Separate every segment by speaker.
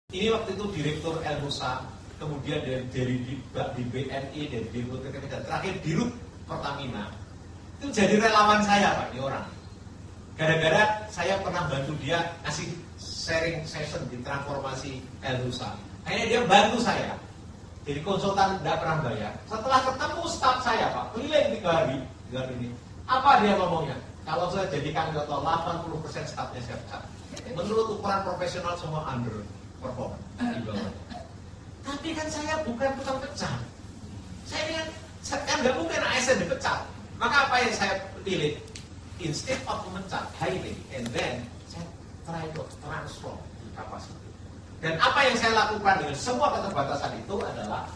Speaker 1: Ini waktu itu Direktur Elmusa, kemudian dari di BNI, dari Direktur PTT, dan terakhir Dirut Pertamina. Itu jadi relawan saya Pak, ini orang. Gara-gara saya pernah bantu dia kasih sharing session di transformasi Elmusa. Akhirnya dia bantu saya. Jadi konsultan tidak pernah bayar. Setelah ketemu staf saya Pak, keliling 3 hari ini. Apa dia ngomongnya? Kalau saya jadikan contoh 80% stafnya saya pecat. Menurut ukuran profesional semua under perform di bawah. Tapi kan saya bukan tukang pecat. Saya kan nggak mungkin ASN dipecat. Maka apa yang saya pilih? Instead of memecat, hiring, and then saya try to transform capacity. Dan apa yang saya lakukan dengan semua keterbatasan itu adalah,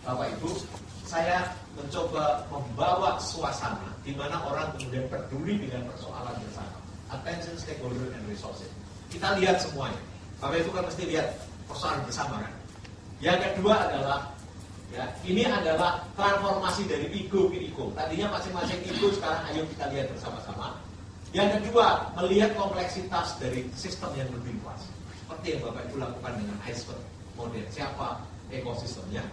Speaker 1: Bapak Ibu, saya mencoba membawa suasana di mana orang kemudian peduli dengan persoalan bersama. Attention, stakeholder, and resources. Kita lihat semuanya. Bapak Ibu kan mesti lihat persoalan bersama kan. Yang kedua adalah, ya, ini adalah transformasi dari ego ke ego. Tadinya masing-masing ego, sekarang ayo kita lihat bersama-sama. Yang kedua, melihat kompleksitas dari sistem yang lebih luas. Seperti yang Bapak Ibu lakukan dengan iceberg model. Siapa ekosistemnya?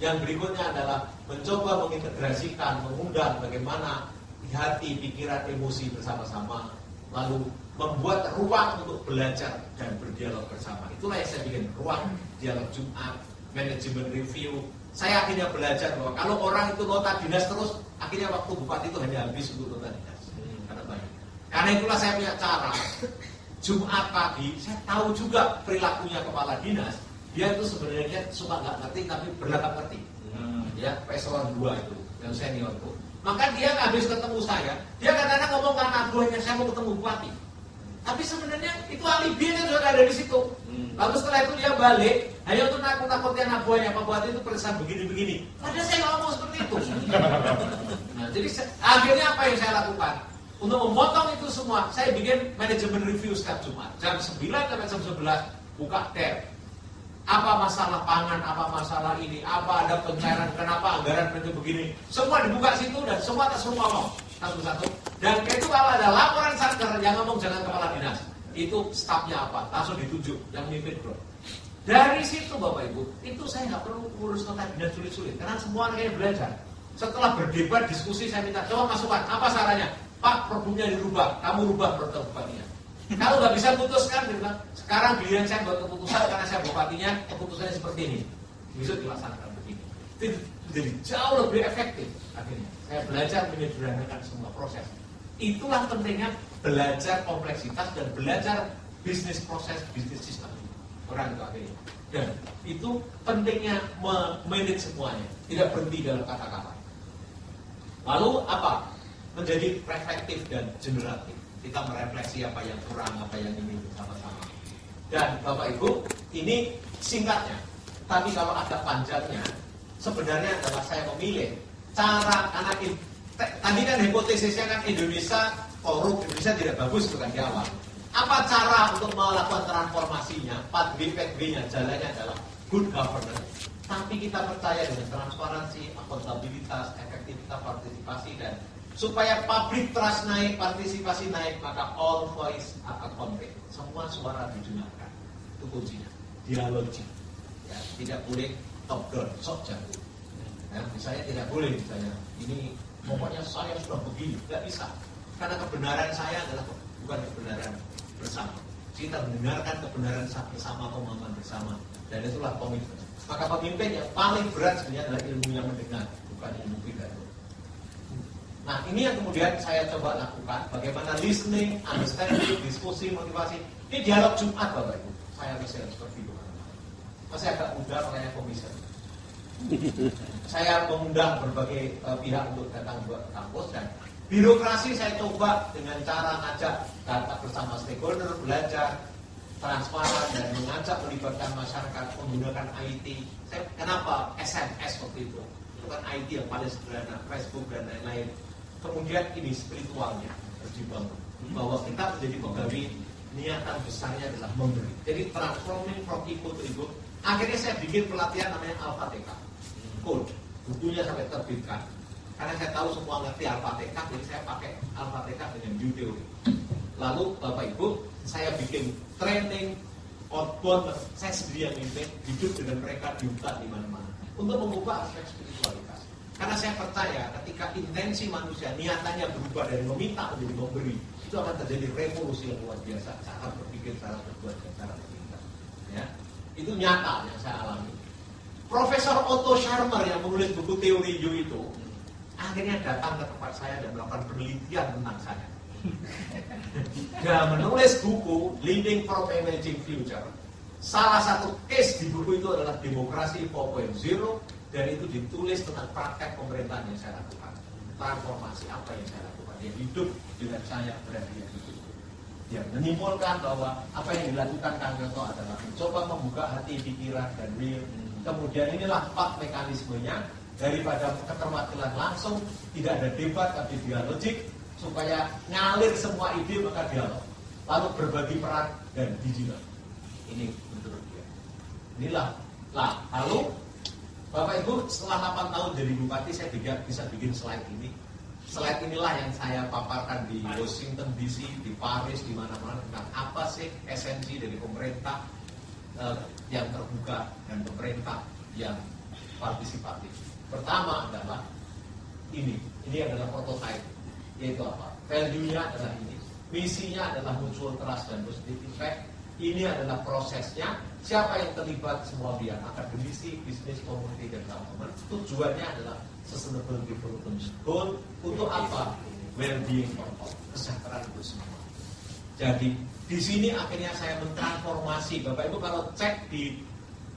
Speaker 1: Yang berikutnya adalah mencoba mengintegrasikan, mengundang bagaimana hati, pikiran, emosi bersama-sama, lalu membuat ruang untuk belajar dan berdialog bersama. Itulah yang saya bikin ruang dialog Jumat, manajemen review. Saya akhirnya belajar bahwa kalau orang itu nota dinas terus, akhirnya waktu bupati itu hanya habis untuk nota dinas. Karena itulah saya punya cara. Jumat pagi, saya tahu juga perilakunya kepala dinas. Dia itu sebenarnya suka nggak ngerti, tapi berlagak ngerti. Ya, eselon 2 itu, yang senior itu. Maka dia habis ketemu saya, dia kadang-kadang ngomong karena buahnya saya mau ketemu bupati. Tapi sebenarnya itu alibinya sudah ada di situ. Lalu setelah itu dia balik, hanya untuk nakut-nakutin anak buahnya, Pak Bupati itu perasaan begini-begini. Padahal saya nggak ngomong seperti itu. Nah, jadi akhirnya apa yang saya lakukan? Untuk memotong itu semua, saya bikin manajemen review setiap Jumat. Jam 9 sampai jam 11, buka tab. Apa masalah pangan, apa masalah ini, apa ada pencairan, kenapa anggaran itu begini. Semua dibuka situ dan semua ngomong satu-satu. Dan itu kalau ada laporan satker yang ngomong jangan kepala dinas, itu stafnya apa, langsung ditunjuk yang memimpin bro. Dari situ Bapak Ibu, itu saya nggak perlu urus nota dinas sulit-sulit, karena semua kayak belajar. Setelah berdebat, diskusi, saya minta coba masukan, apa sarannya? Pak, problemnya dirubah, kamu rubah program bupatinya. Kalau nggak bisa putuskan, sekarang giliran saya buat keputusan karena saya bupatinya, keputusannya seperti ini. Bisa dilaksanakan begini. Itu jadi jauh lebih efektif. Akhirnya saya belajar menyederhanakan semua proses. Itulah pentingnya belajar kompleksitas dan belajar bisnis proses, bisnis sistem orang itu akhirnya. Dan itu pentingnya memanage semuanya, tidak berhenti dalam kata-kata. Lalu apa? Menjadi reflektif dan generatif. Kita merefleksi apa yang kurang, apa yang ini bersama-sama. Dan Bapak Ibu, ini singkatnya. Tapi kalau agak panjangnya, sebenarnya adalah saya memilih cara anak ini. Tadi kan hipotesisnya kan Indonesia korup, Indonesia tidak bagus bukan di awal. Apa cara untuk melakukan transformasinya? 4B-nya jalannya adalah good governance. Tapi kita percaya dengan transparansi, akuntabilitas, efektivitas, partisipasi, dan supaya public trust naik, partisipasi naik, maka all voice akan convey. Semua suara didengarkan. Itu kuncinya. Dialogi. Ya, tidak boleh top down, sok jago. Ya, misalnya tidak boleh misalnya ini pokoknya saya sudah begini, tidak bisa. Karena kebenaran saya adalah bukan kebenaran bersama. Kita mendengarkan kebenaran bersama, pemahaman bersama, dan itulah komitmen. Maka pemimpin yang paling berat sebenarnya adalah ilmu yang mendengar, bukan ilmu pidato. Nah, ini yang kemudian saya coba lakukan, bagaimana listening, understanding, diskusi, motivasi. Ini dialog Jumat, Bapak Ibu. Saya bisa seperti itu. Masih agak mudah oleh komisi. Saya mengundang berbagai pihak untuk datang ke kampus, dan birokrasi saya coba dengan cara ngajak data bersama stakeholder, belajar, transparan, dan mengajak melibatkan masyarakat menggunakan IT. Kenapa SMS waktu itu? Itu kan IT yang paling sederhana, Facebook dan lain-lain. Kemudian ini spiritualnya harus dibangun, bahwa kita menjadi pegawai, niatan besarnya adalah memberi. Jadi transforming from ego to ego. Akhirnya saya bikin pelatihan namanya Alpha-TK Code, bukunya sampai terbitkan. Karena saya tahu semua ngerti Alpha-TK, jadi saya pakai Alpha-TK dengan new theory. Lalu Bapak Ibu, saya bikin training outbound, saya sendiri yang mimpin, hidup dengan mereka di hutan di mana-mana untuk mengubah aspek spiritualitas. Karena saya percaya ketika intensi manusia niatannya berubah dari meminta menjadi memberi, itu akan terjadi revolusi yang luar biasa, cara berpikir, cara berbuat, dan cara bertindak. Ya, itu nyata yang saya alami. Profesor Otto Scharmer yang menulis buku teori You itu akhirnya datang ke tempat saya dan melakukan penelitian tentang saya. Dia menulis buku Living from Amazing Future. Salah satu case di buku itu adalah Demokrasi 4.0, dan itu ditulis tentang praktek pemerintahan yang saya lakukan, transformasi apa yang saya lakukan. Dia hidup dengan saya berada di situ. Dia menyimpulkan bahwa apa yang dilakukan Kang Yoto adalah mencoba membuka hati, pikiran, dan will. Kemudian inilah 4 mekanismenya, daripada keterwakilan langsung, tidak ada debat tapi dialogik, supaya ngalir semua ide maka dialog, lalu berbagi peran dan digital. Ini menurut dia. Inilah lah. Lalu Bapak Ibu, setelah 8 tahun jadi bupati, saya bisa bikin slide ini. Slide inilah yang saya paparkan di Washington DC, di Paris, di mana-mana, tentang apa sih esensi dari pemerintah yang terbuka dan pemerintah yang partisipatif. Pertama adalah ini adalah prototype, yaitu apa? Value-nya adalah ini, misinya adalah mutual trust dan positive impact. Ini adalah prosesnya, siapa yang terlibat, semua pihak, akademisi, bisnis, community, dan government. Tujuannya adalah sustainable development goal. Untuk apa? Well-being for all, kesejahteraan untuk semua. Jadi di sini akhirnya saya mentransformasi. Bapak Ibu kalau cek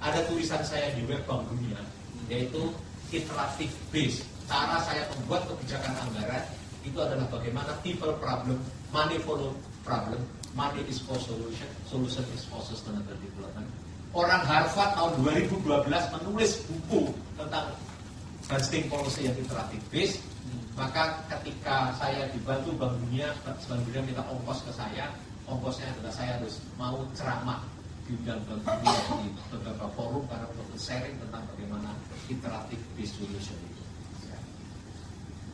Speaker 1: ada tulisan saya di web Bank Dunia, yaitu iterative base. Cara saya membuat kebijakan anggaran itu adalah bagaimana people problem, money follow problem, money is for solution, solution is for sustainable development. Orang Harvard tahun 2012 menulis buku tentang budgeting policy yang iterative base. Maka ketika saya dibantu Bank Dunia minta ongkos ke saya, ongkosnya adalah saya harus mau ceramah di Bank Dunia di beberapa forum karena untuk sharing tentang bagaimana iterative based solution itu.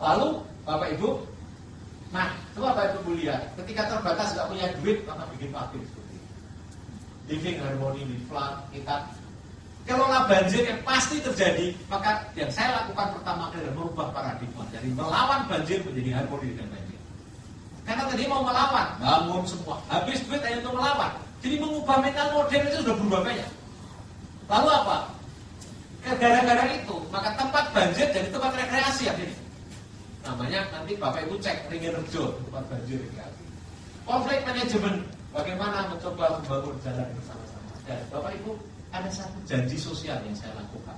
Speaker 1: Lalu Bapak Ibu, coba Bapak Ibu lihat, ketika terbatas nggak punya duit maka bikin pabrik seperti ini. Living harmony with flood, kita kelola banjir yang pasti terjadi. Maka yang saya lakukan pertama kali adalah merubah paradigma dari melawan banjir menjadi harmoni dengan banjir. Karena tadi mau melawan, bangun semua, habis duit hanya untuk melawan. Jadi mengubah mental modern itu sudah berubah banyak. Lalu apa? Gara-gara itu, maka tempat banjir jadi tempat rekreasi akhirnya. Namanya nanti Bapak Ibu cek Ringin Rejo, tempat banjir rekreasi. Konflik manajemen, bagaimana mencoba membangun jalan bersama-sama. Dan Bapak Ibu, ada satu janji sosial yang saya lakukan.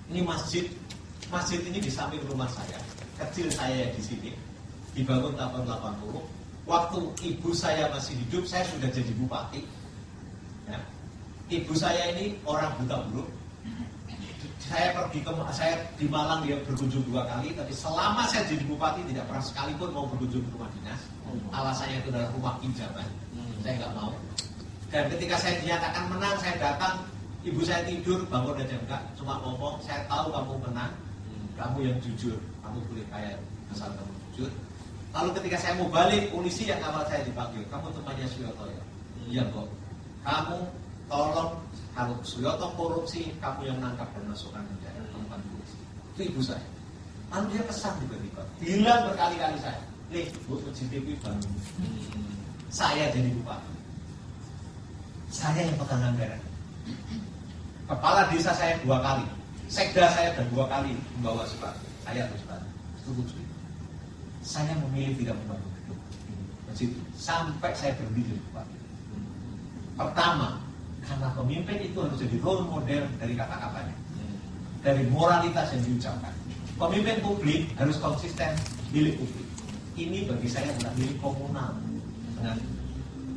Speaker 1: Ini masjid ini di samping rumah saya, kecil saya di sini, dibangun tahun 80. Waktu ibu saya masih hidup, saya sudah jadi bupati. Ya. Ibu saya ini orang buta huruf. Saya di Malang dia berkunjung 2 kali, tapi selama saya jadi bupati tidak pernah sekalipun mau berkunjung ke rumah dinas. Alasannya itu adalah rumah pinjaman. Saya nggak mau. Dan ketika saya dinyatakan menang, saya datang, ibu saya tidur, bangun aja enggak, cuma ngomong, saya tahu kamu menang, kamu yang jujur, kamu boleh kaya asal kamu jujur. Lalu ketika saya mau balik, polisi yang awal saya dipanggil, kamu temannya Suyoto ya? Iya kok. Kamu tolong, kalau Suyoto korupsi, kamu yang nangkap dan masukkan penjara, bukan polisi. Itu ibu saya. Lalu dia pesan tiba-tiba, bilang berkali-kali saya, buat CCTV bangun. Saya jadi bupati. Saya yang pegang anggaran. Kepala desa saya 2 kali, sekda saya dan 2 kali membawa surat. Saya harus bantu. Setuju. Saya memilih tidak membantu hidup masjid sampai saya berhenti jadi bupati. Pertama, karena pemimpin itu harus jadi role model dari kata-katanya, dari moralitas yang diucapkan. Pemimpin publik harus konsisten milik publik. Ini bagi saya adalah milik komunal dengan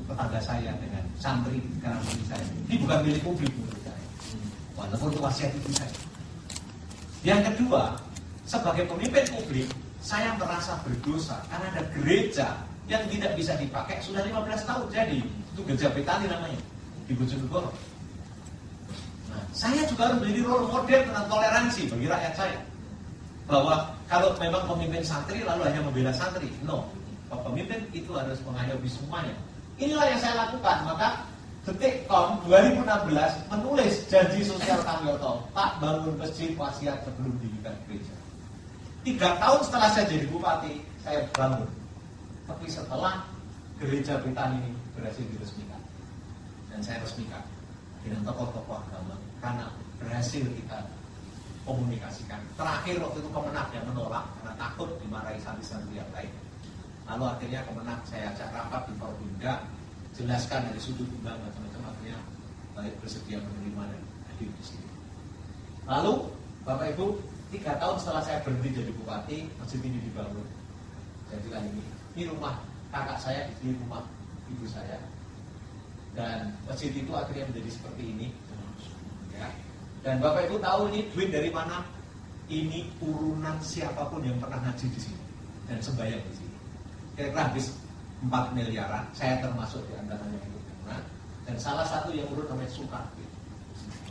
Speaker 1: tetangga saya, dengan santri karena saya. Ini bukan milik publik menurut saya. Walaupun itu wasiat ibu saya. Yang kedua, sebagai pemimpin publik, saya merasa berdosa karena ada gereja yang tidak bisa dipakai sudah 15 tahun jadi. Itu gereja Betani namanya di Bojonegoro. Nah, saya juga harus menjadi role model tentang toleransi bagi rakyat saya. Bahwa kalau memang pemimpin santri lalu hanya membela santri, no. Pemimpin itu harus mengayomi semuanya. Inilah yang saya lakukan. Maka Detikcom 2016 menulis janji sosial Kang Yoto, tak bangun masjid wasiat sebelum didirikan gereja. 3 tahun setelah saya jadi bupati, saya bangun. Tapi setelah gereja Britani ini berhasil diresmikan, dan saya resmikan dengan tokoh-tokoh agama, karena berhasil kita komunikasikan. Terakhir waktu itu Kemenak yang menolak karena takut dimarahi santri-santri yang lain. Lalu akhirnya Kemenak saya ajak rapat di Forbinda, jelaskan dari sudut pandang macam-macam, akhirnya baik bersedia menerima dan hadir di sini. Lalu Bapak Ibu, 3 tahun setelah saya berhenti jadi bupati, masjid ini dibangun. Saya bilang ini rumah kakak saya, ini rumah ibu saya, dan masjid itu akhirnya menjadi seperti ini. Ya. Dan Bapak Ibu tahu ini duit dari mana? Ini urunan siapapun yang pernah ngaji di sini dan sembahyang di sini. Kira-kira habis 4 miliaran, saya termasuk di antaranya itu. Dan salah satu yang urut namanya Sukarti.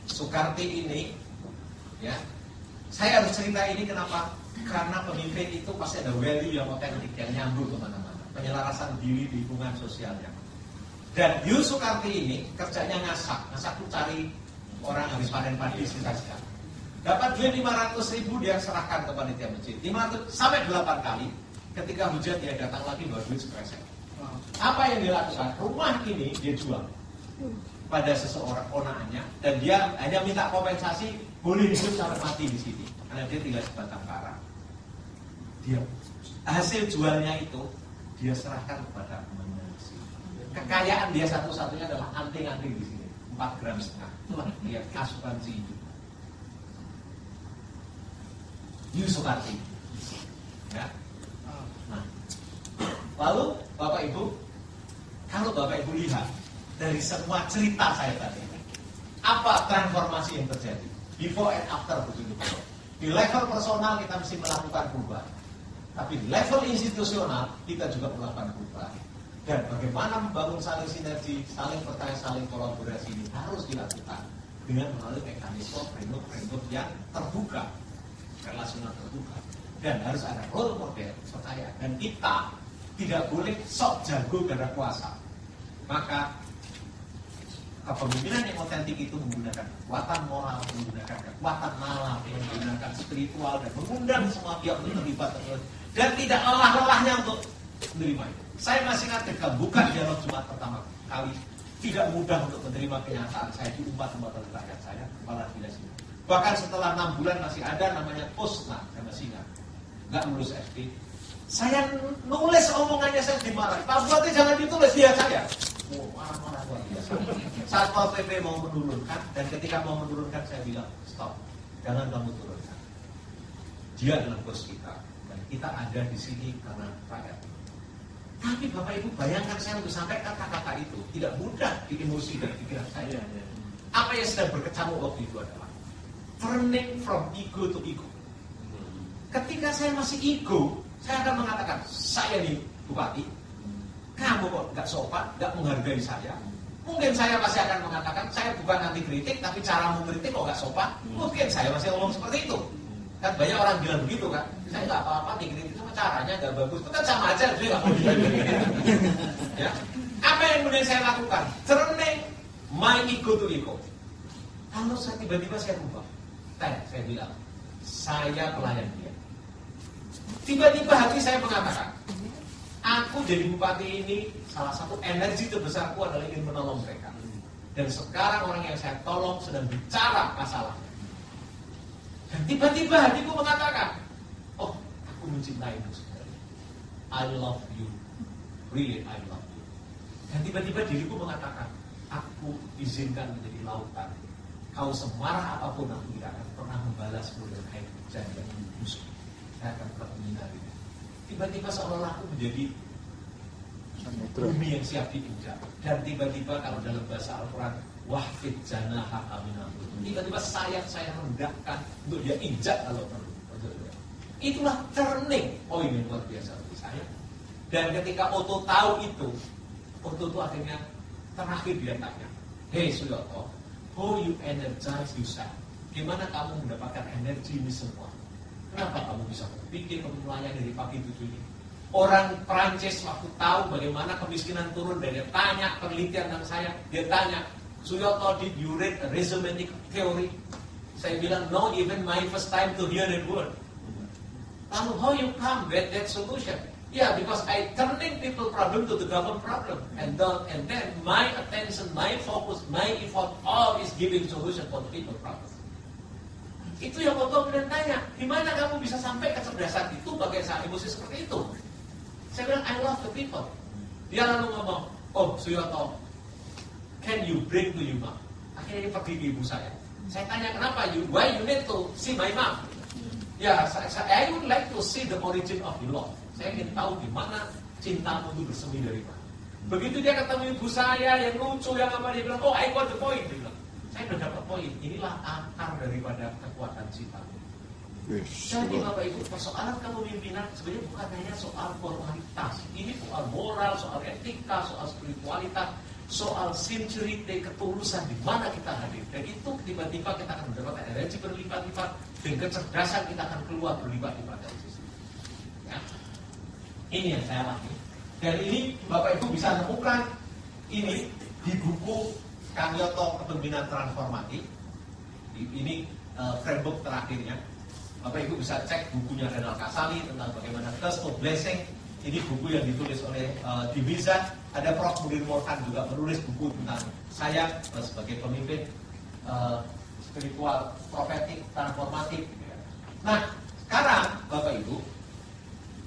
Speaker 1: Sukarti ini, ya, saya harus cerita ini kenapa? Karena pemimpin itu pasti ada value yang otentik, yang nyambung kemana-mana. Penyelarasan diri di lingkungan sosialnya. Dan Yu Sukarti ini kerjanya ngasak itu cari orang habis panen padi sekitar. Dapat duit 500.000 dia serahkan ke panitia masjid. 500 sampai 8 kali. Ketika hujan dia datang lagi bawa duit sepreset. Apa yang dilakukan? Rumah ini dia jual pada seseorang ponakannya, dan dia hanya minta kompensasi boleh hidup sampai mati di sini karena dia tinggal sebatang kara. Dia hasil jualnya itu dia serahkan kepada temannya. Kekayaan dia satu-satunya adalah anting-anting di sini 4,5 gram. Itulah dia asuransi hidup. Yu Sukarti. Ya. Nah, lalu Bapak Ibu, kalau Bapak Ibu lihat dari semua cerita saya tadi, apa transformasi yang terjadi? Before and after begitu. Di level personal kita mesti melakukan perubahan, tapi di level institusional kita juga melakukan perubahan. Dan bagaimana membangun saling sinergi, saling percaya, saling kolaborasi ini harus dilakukan dengan melalui mekanisme framework yang terbuka, relasional terbuka, dan harus ada role model percaya. Dan kita tidak boleh sok jago karena kuasa. Maka kepemimpinan yang otentik itu menggunakan kekuatan moral, menggunakan kekuatan nalar, menggunakan spiritual, dan mengundang semua pihak untuk terlibat dan tidak lelah-lelahnya untuk menerima itu. Saya masih ingat ketika buka dialog Jumat pertama kali, tidak mudah untuk menerima kenyataan saya di umat-umat rakyat saya, kepala dinas ini. Bahkan setelah 6 bulan masih ada namanya Posna, saya masih ingat, nggak lulus SD. Saya nulis omongannya saya dimarahi. Pak Bupati jangan ditulis, dia saya. Marah-marah luar biasa. Saat Pak PP mau menurunkan, dan ketika mau menurunkan saya bilang, stop, jangan kamu turunkan. Dia adalah bos kita, dan kita ada di sini karena rakyat. Tapi Bapak Ibu bayangkan saya untuk sampai kata-kata itu tidak mudah di emosi dan pikiran saya. Apa yang sedang berkecamuk waktu itu adalah turning from ego to ego. Ketika saya masih ego, saya akan mengatakan, saya nih bupati, kamu kok nggak sopan, nggak menghargai saya. Mungkin saya pasti akan mengatakan, saya bukan anti kritik, tapi cara mengkritik kok nggak sopan. Mungkin saya masih ngomong seperti itu. Kan banyak orang bilang begitu kan, saya nggak apa-apa dikritik, cuma caranya nggak bagus. Itu kan sama aja, dia nggak mau dikritik. Ya. Apa yang kemudian saya lakukan? Turning my ego to ego. Lalu saya tiba-tiba saya berubah. Saya bilang, saya pelayan dia. Tiba-tiba hati saya mengatakan, aku jadi bupati ini salah satu energi terbesarku adalah ingin menolong mereka. Dan sekarang orang yang saya tolong sedang bicara masalahnya. Dan tiba-tiba hatiku mengatakan, oh, aku mencintaimu sebenarnya. I love you. Really, I love you. Dan tiba-tiba diriku mengatakan, aku izinkan menjadi lautan. Kau semarah apapun aku tidak akan pernah membalas dengan air hujan yang busuk. Saya akan tetap menyinari. Tiba-tiba seolah-olah aku menjadi bumi yang siap diinjak. Dan tiba-tiba kalau dalam bahasa Al-Quran, wahfid janaha aminahu. Tiba-tiba sayap saya rendahkan untuk dia injak kalau perlu. Itulah turning point yang luar biasa bagi saya. Dan ketika Otto tahu itu, Otto itu akhirnya terakhir dia tanya, hey Suyoto, how you energize yourself? Gimana kamu mendapatkan energi ini semua? Kenapa kamu bisa berpikir kamu melayani dari pagi 7 ini? Orang Perancis waktu tahu bagaimana kemiskinan turun, dan dia tanya penelitian tentang saya, dia tanya, Suyoto, did you read rhizomatic theory? Saya bilang, no, even my first time to hear that word. Lalu, how you come with that solution? Yeah, because I turning people problem to the government problem, and then my attention, my focus, my effort, all is giving solution for the people problem. Itu yang Oto kemudian tanya, gimana kamu bisa sampai kecerdasan itu pakai emosi seperti itu? Saya bilang, I love the people. Dia lalu ngomong, oh Suyoto, can you bring to your mom? Akhirnya dia pergi ke ibu saya. Saya tanya, kenapa? Why you need to see my mom? Ya, I would like to see the origin of your love. Saya ingin tahu di mana cintamu itu bersemi dari mana. Begitu dia ketemu ibu saya yang lucu, yang apa, dia bilang, oh I got the point. Dia bilang, saya sudah dapat poin. Inilah akar daripada kekuatan cinta. Jadi Bapak Ibu, persoalan kepemimpinan sebenarnya bukan hanya soal formalitas. Ini soal moral, soal etika, soal spiritualitas, soal sincerity, ketulusan di mana kita hadir. Dan itu tiba-tiba kita akan mendapatkan energi berlipat-lipat, dan kecerdasan kita akan keluar berlipat-lipat dari sisi. Ya. Ini yang saya lakukan. Dan ini Bapak Ibu bisa nemukan ini di buku Kang Yoto Kepemimpinan Transformatif. Ini framework terakhirnya. Bapak Ibu bisa cek bukunya Renal Kasali tentang bagaimana Curse of Blessing. Ini buku yang ditulis oleh Diviza. Ada Prof. Munir Morkan juga menulis buku tentang saya sebagai pemimpin spiritual, profetik, transformatif. Nah, sekarang Bapak Ibu,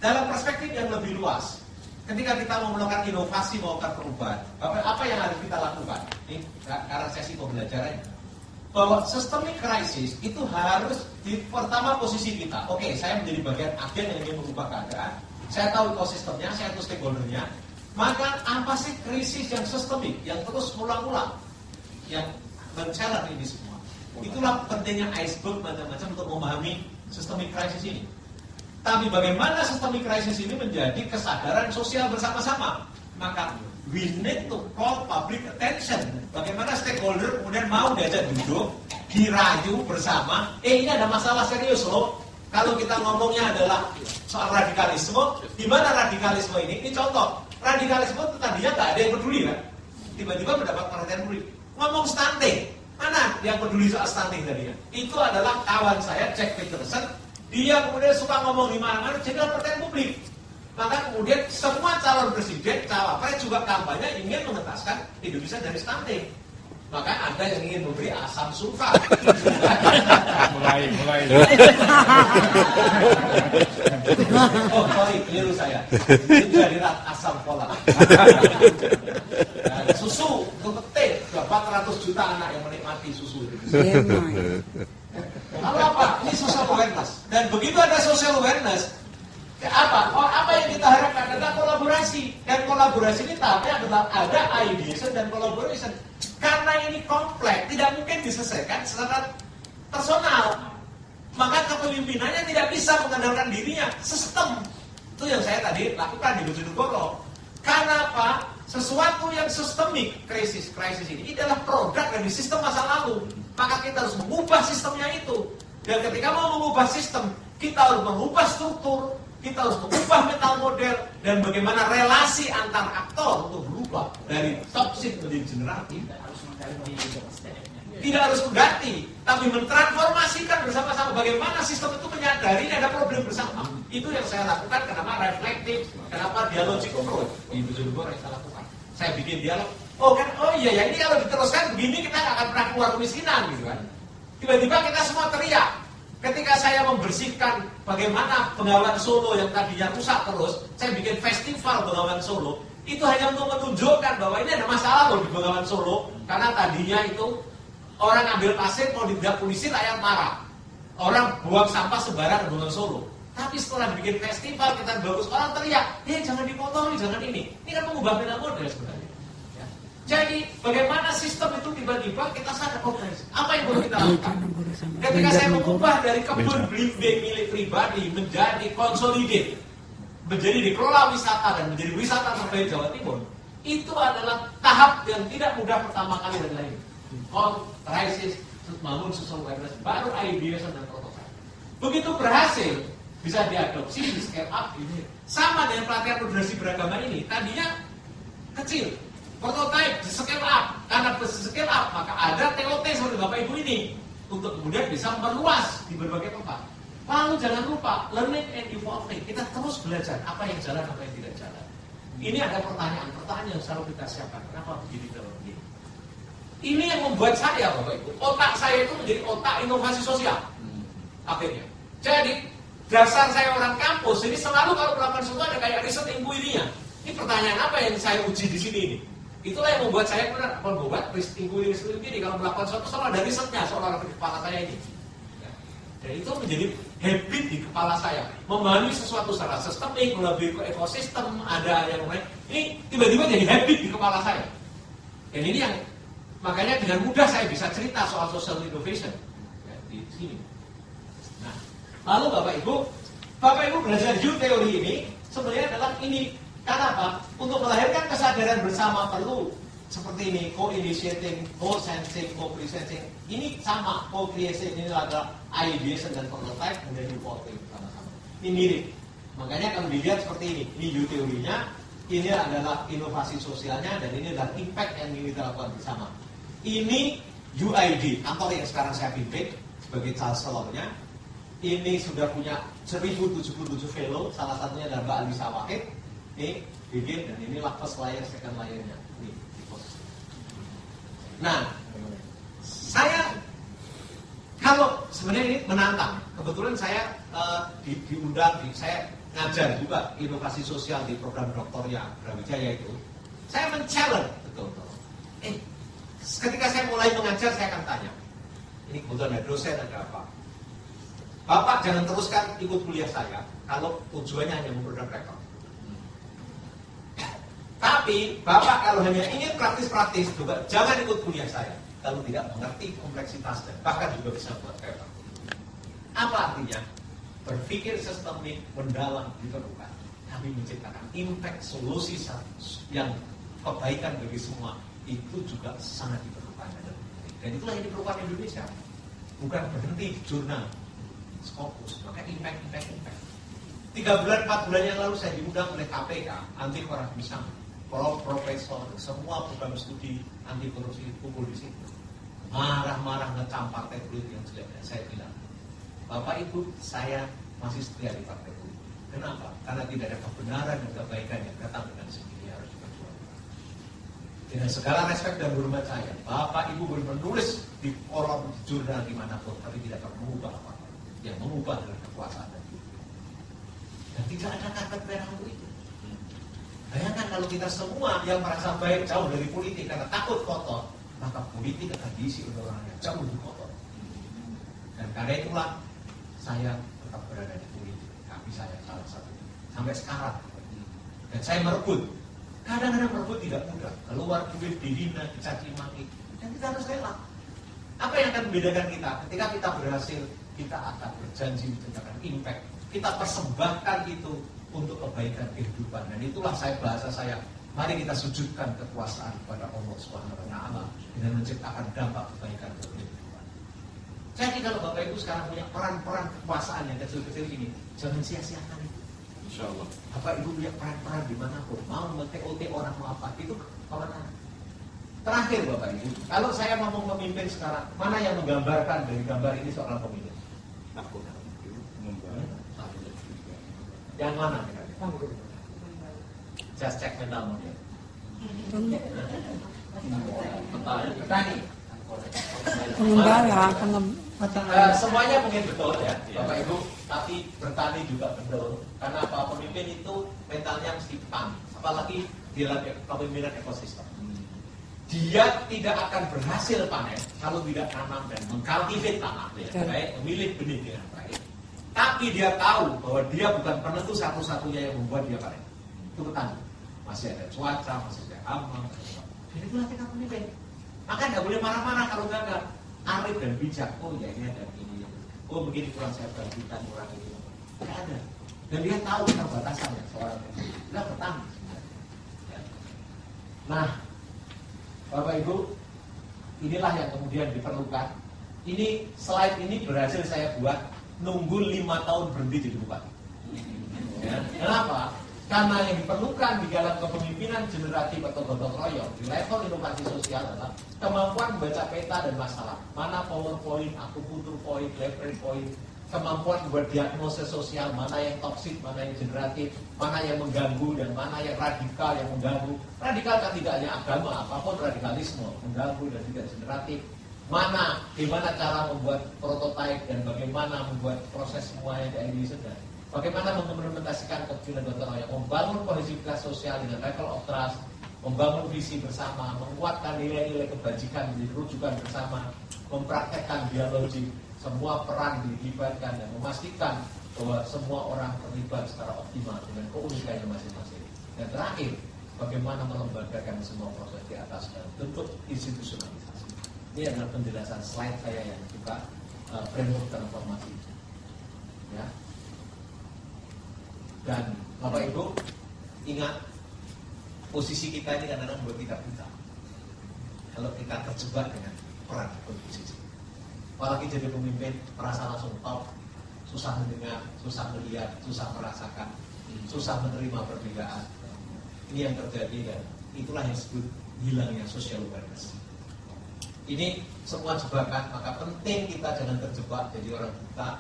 Speaker 1: dalam perspektif yang lebih luas, ketika kita mau melakukan inovasi, melakukan perubahan, apa yang harus kita lakukan? Ini karena sesi pembelajarannya. Bahwa systemic crisis itu harus di pertama posisi kita. Oke, saya menjadi bagian agen yang ingin mengubah keadaan. Saya tahu ekosistemnya, saya tahu stakeholdernya. Maka apa sih krisis yang sistemik, yang terus ulang-ulang, yang men-challenge ini semua? Itulah pentingnya iceberg macam-macam untuk memahami systemic crisis ini. Tapi bagaimana systemic crisis ini menjadi kesadaran sosial bersama-sama? Maka we need to call public attention. Bagaimana stakeholder kemudian mau diajak duduk, dirayu bersama. Ini ada masalah serius loh. Kalau kita ngomongnya adalah soal radikalisme, di mana radikalisme ini? Ini contoh. Radikalisme itu tadinya nggak ada yang peduli kan? Tiba-tiba mendapat perhatian publik. Ngomong stunting, mana yang peduli soal stunting tadinya? Itu adalah kawan saya Jack Peterson. Dia kemudian suka ngomong di mana-mana, jadi perhatian publik. Maka kemudian semua calon presiden, cawapres juga kampanye ingin mengetaskan Indonesia dari stunting. Maka ada yang ingin memberi asam sulfat. mulai. Oh sorry, keliru saya. Itu dari asam folat. Susu untuk petik, 400 juta anak yang menikmati susu. Lalu apa? Ini social awareness. Dan begitu ada social awareness, apa yang kita harapkan adalah kolaborasi. Dan kolaborasi ini tahapnya adalah ada ideation dan collaboration. Karena ini kompleks, tidak mungkin diselesaikan secara personal. Maka kepemimpinannya tidak bisa mengandalkan dirinya. Sistem. Itu yang saya tadi lakukan di Bojonegoro. Karena apa? Sesuatu yang sistemik, krisis ini adalah produk dari sistem masa lalu. Maka kita harus mengubah sistemnya itu. Dan ketika mau mengubah sistem, kita harus mengubah struktur, kita harus mengubah mental model, dan bagaimana relasi antar aktor untuk berubah dari toksik menjadi generatif. Tidak harus mengganti, tapi mentransformasikan bersama-sama. Bagaimana sistem itu menyadari ada problem bersama. Itu yang saya lakukan. Kenapa reflektif, kenapa dialogik approach di Bojonegoro yang saya lakukan. Saya bikin dialog. Oh iya ini kalau diteruskan begini kita nggak akan pernah keluar kemiskinan gitu kan. Tiba-tiba kita semua teriak. Ketika saya membersihkan bagaimana Bengawan Solo yang tadinya rusak terus, saya bikin festival Bengawan Solo. Itu hanya untuk menunjukkan bahwa ini ada masalah loh di Bengawan Solo. Karena tadinya itu orang ambil pasir mau ditindak polisi, rakyat marah. Orang buang sampah sembarangan di Bengawan Solo. Tapi setelah bikin festival kita bagus, orang teriak, jangan dikotori, jangan ini. Ini kan mengubah mental model sebenarnya. Ya. Jadi bagaimana sistem itu tiba-tiba kita sadar, apa yang perlu kita lakukan? Ketika saya mengubah dari kebun belimbing milik pribadi menjadi konsolidate, menjadi dikelola wisata dan menjadi wisata terbaik Jawa Timur, itu adalah tahap yang tidak mudah pertama kali dan lain. Crisis, bangun social awareness, baru ideation dan protokol. Begitu berhasil, bisa diadopsi, di scale up ini. Sama dengan pelatihan moderasi beragama ini, tadinya kecil, prototype di scale up. Karena di scale up, maka ada TOT seperti Bapak Ibu ini untuk kemudian bisa meluas di berbagai tempat. Lalu jangan lupa learning and evolving. Kita terus belajar apa yang jalan, apa yang tidak jalan. Ini ada pertanyaan yang selalu kita siapkan. Kenapa begini kalau begini? Ini yang membuat saya, Bapak Ibu, otak saya itu menjadi otak inovasi sosial. Akhirnya. Jadi dasar saya orang kampus, ini selalu kalau melakukan sesuatu ada kayak riset inquiry-nya. Ini pertanyaan apa yang saya uji di sini ini? Itulah yang membuat saya membuat riset inquiry kalau melakukan sesuatu selalu ada risetnya soal di kepala saya ini. Dan itu menjadi habit di kepala saya. Memahami sesuatu secara sistemik, lebih ke ekosistem, ada yang lain. Ini tiba-tiba jadi habit di kepala saya. Dan ini yang makanya dengan mudah saya bisa cerita soal social innovation ya, di sini. Nah, lalu Bapak Ibu belajar U teori ini sebenarnya adalah ini. Karena apa? Untuk melahirkan kesadaran bersama perlu seperti ini, co-initiating, co-sensing, co-presencing. Ini sama, co-creation ini adalah ideation dan prototype, kemudian evolving sama-sama. Ini mirip. Makanya kalau dilihat seperti ini U teorinya, ini adalah inovasi sosialnya, dan ini adalah impact yang ingin kita lakukan bersama. Ini UID, kantor yang sekarang saya pimpin sebagai chancellor-nya. Ini sudah punya 1077 fellow, salah satunya adalah Mbak Alisa Wahid. Ini bikin, dan inilah first layer, second layer-nya. Nah, saya kalau sebenarnya ini menantang. Kebetulan saya diundang, saya ngajar juga inovasi sosial di program doktornya Brawijaya itu. Saya men-challenge betul-betul. Ketika saya mulai mengajar, saya akan tanya. Ini kebetulan ada dosen, ada apa? Bapak jangan teruskan ikut kuliah saya kalau tujuannya hanya memproduksi rekor. Tapi Bapak kalau hanya ingin praktis-praktis juga jangan ikut kuliah saya kalau tidak mengerti kompleksitas dan bahkan juga bisa buat paper. Apa artinya? Berpikir sistemik, mendalam diperlukan. Kami menciptakan impact solusi yang kebaikan bagi semua itu juga sangat diperlukan. Dan itulah yang diperlukan Indonesia. Bukan berhenti di jurnal Scopus, maka impact. 3 bulan, 4 bulan yang lalu saya diundang oleh KPK, anti korupsi, profesor, semua program studi anti korupsi kumpul di situ. Marah-marah ngecam partai politik yang jelek. Saya bilang, Bapak Ibu, saya masih setia di partai politik. Kenapa? Karena tidak ada kebenaran dan kebaikan yang datang dengan sendiri, harus diperjuangkan. Dengan segala respek dan hormat saya, Bapak Ibu boleh menulis di kolom jurnal dimanapun, tapi tidak akan mengubah apa-apa. Yang mengubah adalah kekuasaan dan dunia. Dan tidak ada karpet merah untuk itu. Bayangkan kalau kita semua yang merasa baik jauh dari politik karena takut kotor, maka politik akan diisi oleh orang yang jauh lebih kotor. Dan karena itulah saya tetap berada di politik. Kami saya salah satu sampai sekarang. Dan saya merebut. Kadang-kadang merebut tidak mudah. Keluar duit, dihina, dicaci maki. Dan kita harus rela. Apa yang akan membedakan kita? Ketika kita berhasil, kita akan berjanji menciptakan impact. Kita persembahkan itu untuk kebaikan kehidupan. Dan itulah bahasa saya. Mari kita sujudkan kekuasaan kepada Allah SWT dengan menciptakan dampak kebaikan untuk kehidupan. Jadi kalau Bapak Ibu sekarang punya peran-peran kekuasaan yang kecil-kecil ini, jangan sia-siakan itu. Insya Allah. Bapak Ibu punya peran-peran dimanapun, mau TOT orang mau apa, itu kewenangan. Terakhir Bapak Ibu, kalau saya mau memimpin sekarang, mana yang menggambarkan dari gambar ini seorang pemimpin? Aku. Yang mana? Just check mental model. Petani. Semuanya mungkin betul ya, Bapak Ibu. Tapi bertani juga betul. Karena apa? Pemimpin itu mentalnya mesti pang. Apalagi di dalam kepemimpinan ekosistem. Dia tidak akan berhasil panen kalau tidak tanam dan mengkultivate tanah dengan baik, memilih benih dengan baik. Tapi dia tahu bahwa dia bukan penentu satu-satunya yang membuat dia panen. Itu petani. Masih ada cuaca, masih ada hama. Dan itulah kita pemimpin. Maka nggak boleh marah-marah kalau gagal. Arif dan bijak. Oh ya ini ada ini. Oh begini kurang saya bantukan kurang ini. Nggak ada. Dan dia tahu keterbatasannya seorang pemimpin. Dia petani. Nah, Bapak Ibu, inilah yang kemudian diperlukan. Ini slide ini berhasil saya buat nunggu 5 tahun berhenti jadi bupati. Ya. Kenapa? Karena yang diperlukan di dalam kepemimpinan generatif atau gotong royong di level inovasi sosial adalah kemampuan membaca peta dan masalah. Mana PowerPoint, akupuntur point, reference point, kemampuan membuat diagnosis sosial, mana yang toksik, mana yang generatif, mana yang mengganggu, dan mana yang radikal yang mengganggu. Radikal kan tidak hanya agama, apapun radikalisme, mengganggu dan tidak generatif. Mana, gimana cara membuat prototipe dan bagaimana membuat proses semuanya di sana. Bagaimana mengimplementasikan kepemimpinan gotong royong, membangun kohesivitas sosial dengan level of trust, membangun visi bersama, menguatkan nilai-nilai kebajikan menjadi rujukan bersama, mempraktekkan dialogi, semua peran dilibatkan dan memastikan bahwa semua orang terlibat secara optimal dengan keunikannya masing-masing. Dan terakhir, bagaimana melembagakan semua proses di atas dan bentuk institusionalisasi. Ini adalah penjelasan slide saya yang juga framework transformasi. Ya. Dan Bapak Ibu ingat posisi kita ini kadang-kadang membuat kita buta. Kalau kita terjebak dengan peran posisi, apalagi jadi pemimpin merasa langsung top, susah mendengar, susah melihat, susah merasakan, susah menerima perbedaan. Ini yang terjadi dan itulah yang disebut hilangnya social awareness. Ini semua jebakan, maka penting kita jangan terjebak jadi orang buta.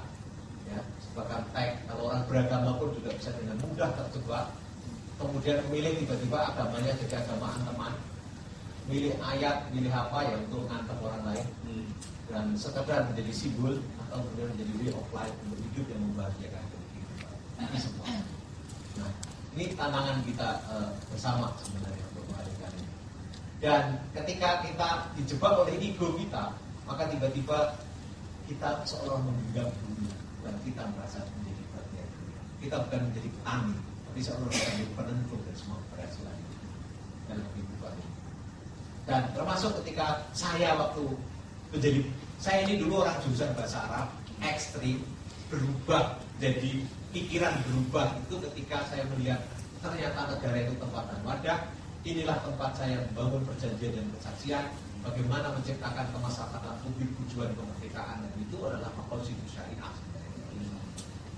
Speaker 1: Ya, bahkan kalau orang beragama pun juga bisa dengan mudah terjebak, kemudian memilih tiba-tiba agamanya jadi agama teman, milih ayat, milih apa ya untuk ngantem orang lain, dan sekedar menjadi simbol atau kemudian menjadi way of life untuk hidup yang membahagiakan ini semua. Nah, ini tantangan kita bersama sebenarnya untuk mengalihkan ini. Dan ketika kita dijebak oleh ego kita, maka tiba-tiba kita seolah menggenggam bumi. Dan kita merasa menjadi bagian. Kita bukan menjadi petani, tapi seolah menjadi penentu dari semua keberhasilan dalam kehidupan ini. Dan termasuk ketika saya waktu menjadi, saya ini dulu orang jurusan bahasa Arab, ekstrim, berubah, jadi pikiran berubah itu ketika saya melihat ternyata negara itu tempat dan wadah. Inilah tempat saya membangun perjanjian dan kesaksian, bagaimana menciptakan kemasyarakatan publik tujuan kemerdekaan, dan itu adalah konstitusi syariah.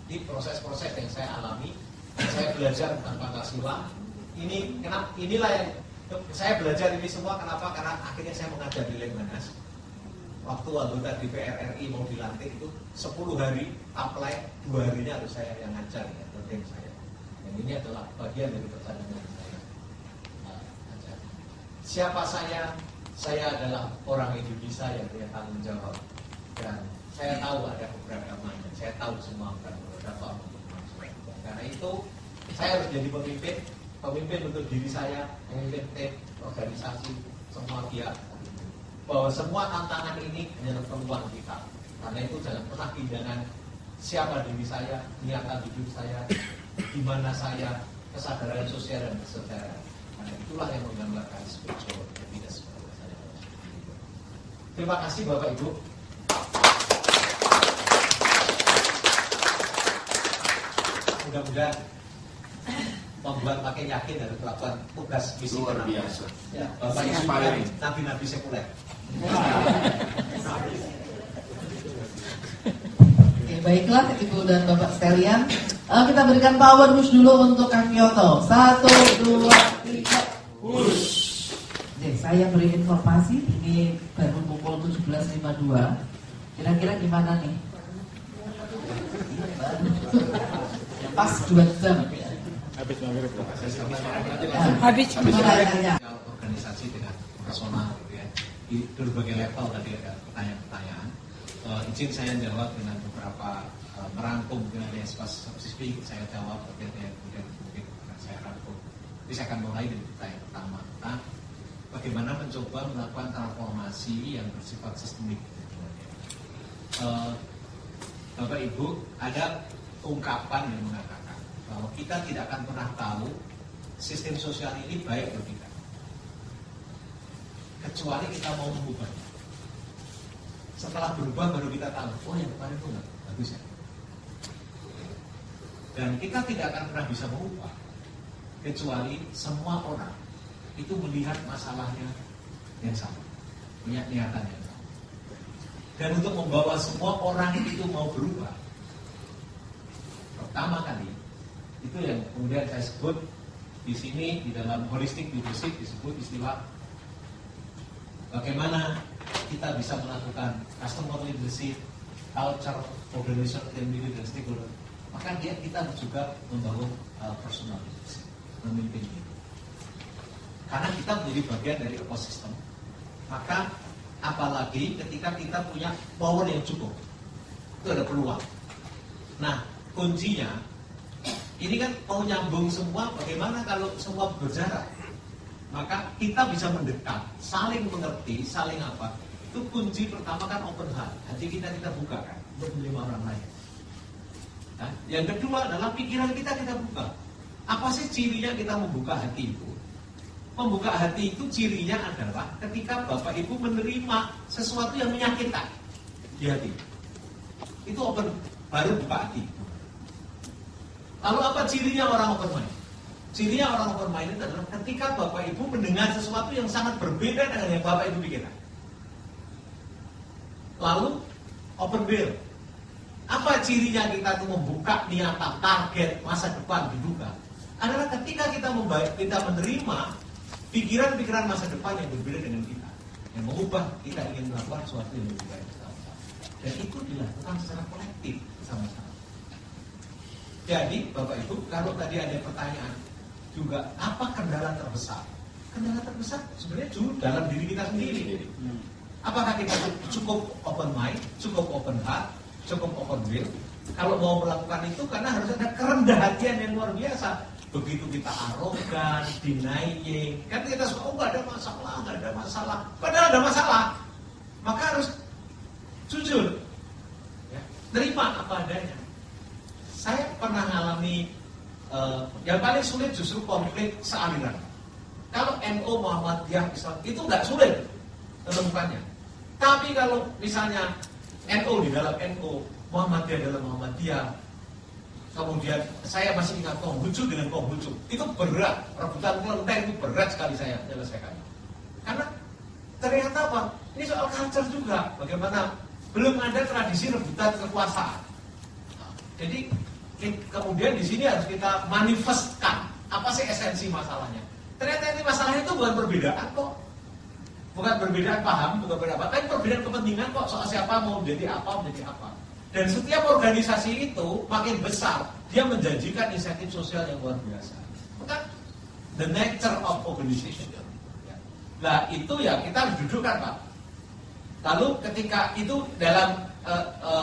Speaker 1: Ini proses-proses yang saya alami, saya belajar tentang Pancasila. Inilah yang saya belajar ini semua. Kenapa? Karena akhirnya saya mengajar di Lemhanas. Waktu anggota DPR RI mau dilantik itu 10 hari apply, 2 harinya harus saya yang ngajar ya, dosen saya. Dan ini adalah bagian dari perjalanan yang saya ajar. Siapa saya? Saya adalah orang Indonesia yang punya tanggung jawab. Dan saya tahu ada keberagaman, saya tahu semua bukan beberapa untuk manusia. Karena itu saya harus jadi pemimpin untuk diri saya, pemimpin tim, organisasi, semua pihak. Bahwa semua tantangan ini adalah peluang kita. Karena itu jangan pernah kehilangan siapa diri saya, niatan hidup saya, di mana saya, kesadaran sosial dan kesadaran. Karena itulah yang menggambarkan spiritual happiness. Terima kasih Bapak Ibu. Mudah-mudahan membuat makin yakin dari melakukan tugas misi
Speaker 2: luar biasa.
Speaker 1: Ya, Bapak Ibu nabi-nabi sekuler.
Speaker 3: Oke, baiklah Ibu dan Bapak sekalian, kita berikan power push dulu untuk Kang Yoto. 1, 2, 3, push. Oke, saya beri informasi ini baru pukul 17.52. Kira-kira gimana nih? Pas 2 jam.
Speaker 4: Habis maghrib.
Speaker 3: Habis
Speaker 1: Organisasi dengan personal gitu ya. Di berbagai level tadi ada pertanyaan-pertanyaan. Izin saya jawab dengan beberapa merangkum dengan yang spesifik saya jawab kemudian akan saya rangkum. Jadi saya akan mulai dari pertanyaan pertama. Nah, bagaimana mencoba melakukan transformasi yang bersifat sistemik. Bapak Ibu, ada ungkapan yang mengatakan bahwa kita tidak akan pernah tahu sistem sosial ini baik atau tidak kecuali kita mau mengubah. Setelah berubah baru kita tahu, oh yang kemarin itu enggak bagus ya. Dan kita tidak akan pernah bisa mengubah kecuali semua orang itu melihat masalahnya yang sama, punya niatan yang sama. Dan untuk membawa semua orang itu mau berubah, pertama kali Itu yang kemudian saya sebut di sini di dalam holistic leadership disebut istilah bagaimana kita bisa melakukan customer leadership, culture, organization, team leader, dan stakeholder. Maka kita juga membangun personal leadership, memimpin diri. Karena kita menjadi bagian dari ekosistem. Maka apalagi ketika kita punya power yang cukup, itu ada peluang. Nah, kuncinya ini kan mau nyambung semua. Bagaimana kalau semua berjarak? Maka kita bisa mendekat, saling mengerti, saling apa? Itu kunci pertama kan open heart. Hati kita buka kan untuk menerima orang lain. Nah, yang kedua adalah pikiran kita buka. Apa sih cirinya kita membuka hati itu? Membuka hati itu cirinya adalah ketika Bapak Ibu menerima sesuatu yang menyakitkan di hati. Itu open, baru buka hati. Lalu apa cirinya orang open mind? Cirinya orang open mind itu adalah ketika Bapak Ibu mendengar sesuatu yang sangat berbeda dengan yang Bapak Ibu pikirkan. Lalu open will. Apa cirinya kita itu membuka niatan, target, masa depan dibuka? Adalah ketika kita menerima pikiran-pikiran masa depan yang berbeda dengan kita, yang mengubah kita ingin melakukan sesuatu yang lebih baik bersama-sama. Dan itu dilakukan secara kolektif bersama-sama. Jadi Bapak Ibu, kalau tadi ada pertanyaan juga, apa kendala terbesar? Kendala terbesar sebenarnya dalam diri kita sendiri. Apakah kita cukup open mind, cukup open heart, cukup open will? Kalau mau melakukan itu, karena harus ada kerendahan hatian yang luar biasa. Begitu kita arogan, denying, kan kita suka, oh nggak ada masalah. Padahal ada masalah. Maka harus jujur, ya, terima apa adanya. Saya pernah mengalami yang paling sulit justru konflik sealiran. Kalau NU Muhammadiyah Islam itu nggak sulit menemukannya. Tapi kalau misalnya NU di dalam NU, Muhammadiyah dalam Muhammadiyah, kemudian saya masih ingat Konghucu dengan Konghucu, itu berat, rebutan kelenteng itu berat sekali saya menyelesaikan. Karena ternyata apa? Ini soal culture juga, bagaimana belum ada tradisi rebutan kekuasaan. Jadi kemudian di sini harus kita manifestkan apa sih esensi masalahnya. Ternyata ini masalahnya itu bukan perbedaan kok, bukan perbedaan paham, bukan perbedaan apa, tapi perbedaan kepentingan kok soal siapa mau menjadi apa. Dan setiap organisasi itu makin besar, dia menjanjikan insentif sosial yang luar biasa. Bukan the nature of organization. Nah itu ya kita harus dudukkan Pak. Lalu ketika itu dalam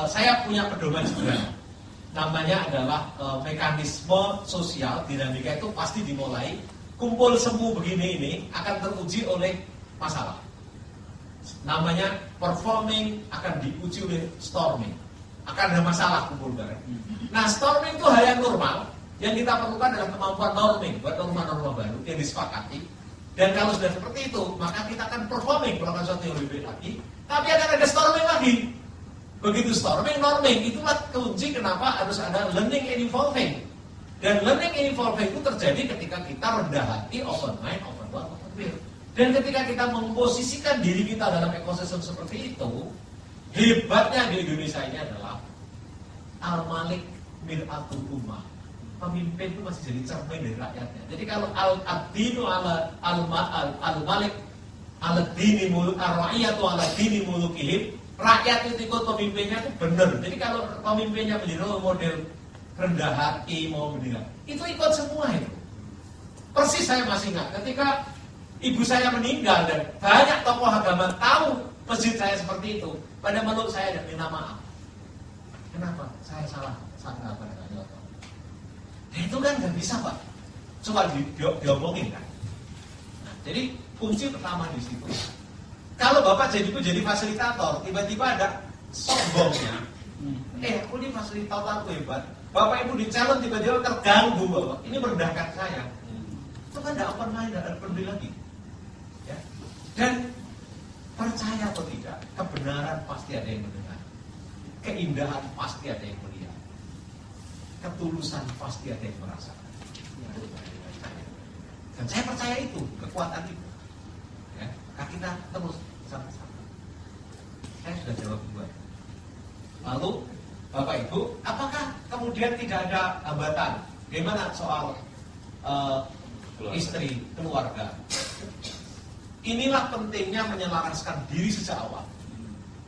Speaker 1: saya punya pedoman sebenarnya. Namanya adalah mekanisme sosial dinamika itu pasti dimulai. Kumpul semu begini ini akan teruji oleh masalah. Namanya performing akan diuji oleh storming. Akan ada masalah kumpul bareng. Nah storming itu hal yang normal. Yang kita perlukan adalah kemampuan norming, buat norma-norma baru yang disepakati. Dan kalau sudah seperti itu, maka kita akan performing, melakukan sesuatu yang lebih baik lagi. Tapi akan ada storming lagi. Begitu storming, norming, itulah kunci kenapa harus ada learning and evolving. Dan learning and evolving itu terjadi ketika kita rendah hati, open mind, open will, open will. Dan ketika kita memposisikan diri kita dalam ekosistem seperti itu, hebatnya di Indonesia ini adalah Al-Malik Mir'atul Ummah. Pemimpin itu masih jadi cermin dari rakyatnya. Jadi kalau Al-Dinu Al-Malik Al-Dini Muluk Ar-Ra'iyatu Al-Dini Mulukihim, rakyat itu ikut pemimpinnya itu benar. Jadi kalau pemimpinnya menjadi role model rendah hati, mau mendengar, itu ikut semua itu. Persis saya masih ingat ketika ibu saya meninggal dan banyak tokoh agama tahu masjid saya seperti itu. Pada meluk saya dan minta maaf. Kenapa? Saya salah sangka pada kalian. Nah, itu kan nggak bisa Pak. Coba diomongin kan. Nah, jadi kunci pertama di situ. Kalau Bapak jadi fasilitator, tiba-tiba ada sombongnya. Aku ini fasilitator aku hebat. Bapak Ibu di challenge tiba-tiba terganggu Bapak. Ini merendahkan saya. Itu kan tidak open mind, tidak peduli lagi. Ya. Dan percaya atau tidak, kebenaran pasti ada yang mendengar. Keindahan pasti ada yang melihat. Ketulusan pasti ada yang merasakan. Dan saya percaya itu, kekuatan itu. Ya, maka kita terus sama-sama. Saya sudah jawab dua. Lalu, Bapak Ibu, apakah kemudian tidak ada hambatan? Bagaimana soal istri, keluarga? Inilah pentingnya menyelaraskan diri sejak awal.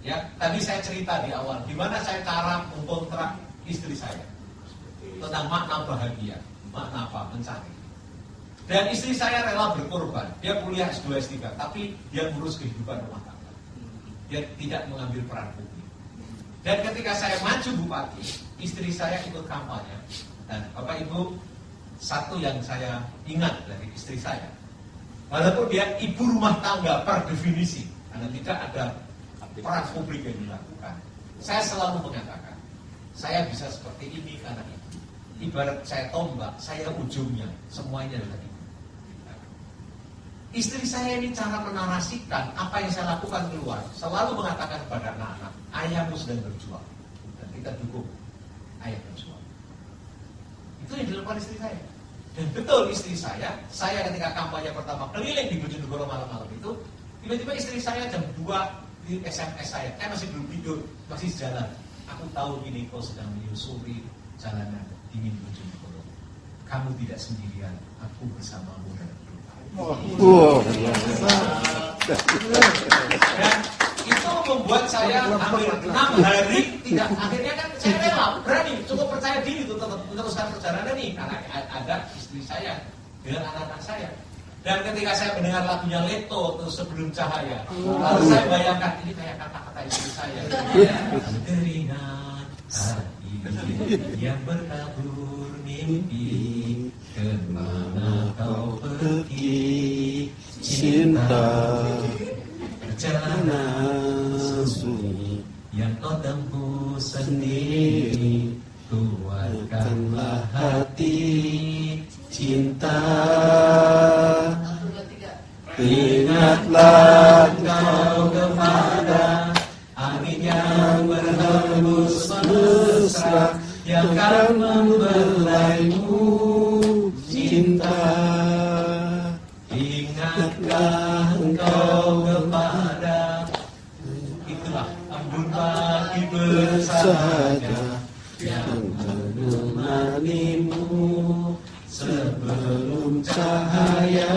Speaker 1: Ya, tadi saya cerita di awal, gimana saya cara mengkontrak istri saya tentang makna bahagia, makna apa, mencari. Dan istri saya rela berkorban. Dia kuliah S2, S3, tapi dia ngurus kehidupan rumah tangga. Dia tidak mengambil peran publik. Dan ketika saya maju bupati, istri saya ikut kampanye. Dan Bapak Ibu, satu yang saya ingat dari istri saya, walaupun dia ibu rumah tangga per definisi, karena tidak ada peran publik yang dilakukan, saya selalu mengatakan, saya bisa seperti ini karena itu. Ibarat saya tombak, saya ujungnya, semuanya adalah itu. Istri saya ini cara menarasikan apa yang saya lakukan keluar, selalu mengatakan kepada anak-anak, ayahmu sedang berjuang, dan kita dukung ayah berjuang. Itu yang dilakukan istri saya. Dan betul istri saya ketika kampanye pertama keliling di Bojonegoro malam-malam itu, tiba-tiba istri saya jam 2 di SMS saya masih belum tidur, masih jalan. Aku tahu ini kau sedang menyusuri jalanan dingin Bojonegoro. Kamu tidak sendirian, aku bersamamu dan dan itu membuat saya hampir 6 hari tidak, akhirnya kan saya rela, berani, cukup percaya diri untuk tetap meneruskan perjalanan ini karena ada istri saya dengan anak-anak saya. Dan ketika saya mendengar lagunya Leto terus Sebelum Cahaya, lalu saya bayangkan ini kayak kata-kata istri saya. Teringat hati yang berkabur mimpi, kemana kau pergi cinta, perjalanan sunyi yang kau tempuh sendiri, kuatkanlah hati cinta. Ingatlah kau kepada angin yang berhembus mesra, yang akan membelaimu cinta. Ingatlah engkau kepada, itulah embun pagi bersahaja yang menemanimu sebelum cahaya.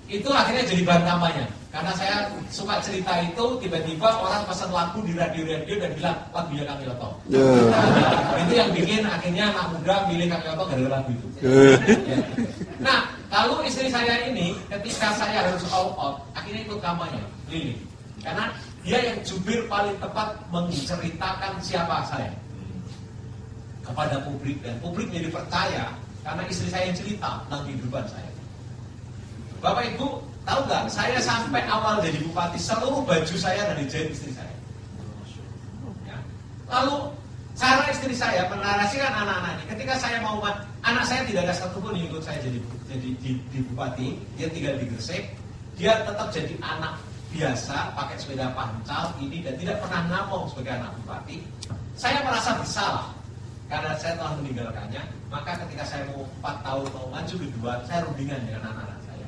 Speaker 1: Itu akhirnya jadi bahan kampanye. Karena saya suka cerita itu, tiba-tiba orang pesan lagu di radio-radio dan bilang lagunya Kang Yoto. Itu yang bikin akhirnya anak muda milih Kang Yoto gara-gara lagu itu. Nah, lalu istri saya ini ketika saya harus all out, akhirnya ikut kampanye, Lili. Karena dia yang jubir paling tepat menceritakan siapa saya kepada publik, dan publik jadi percaya karena istri saya yang cerita tentang kehidupan saya. Bapak Ibu tahu nggak? Saya sampai awal jadi bupati seluruh baju saya dari jahit istri saya. Ya. Lalu cara istri saya menarasikan anak-anak ini. Ketika saya mau anak saya tidak ada satupun yang ikut saya jadi di bupati. Dia tinggal di Gresik. Dia tetap jadi anak biasa, pakai sepeda pancal ini dan tidak pernah ngamong sebagai anak bupati. Saya merasa bersalah karena saya telah meninggalkannya. Maka ketika saya mau 4 tahun mau maju kedua, saya rundingan dengan anak-anak saya.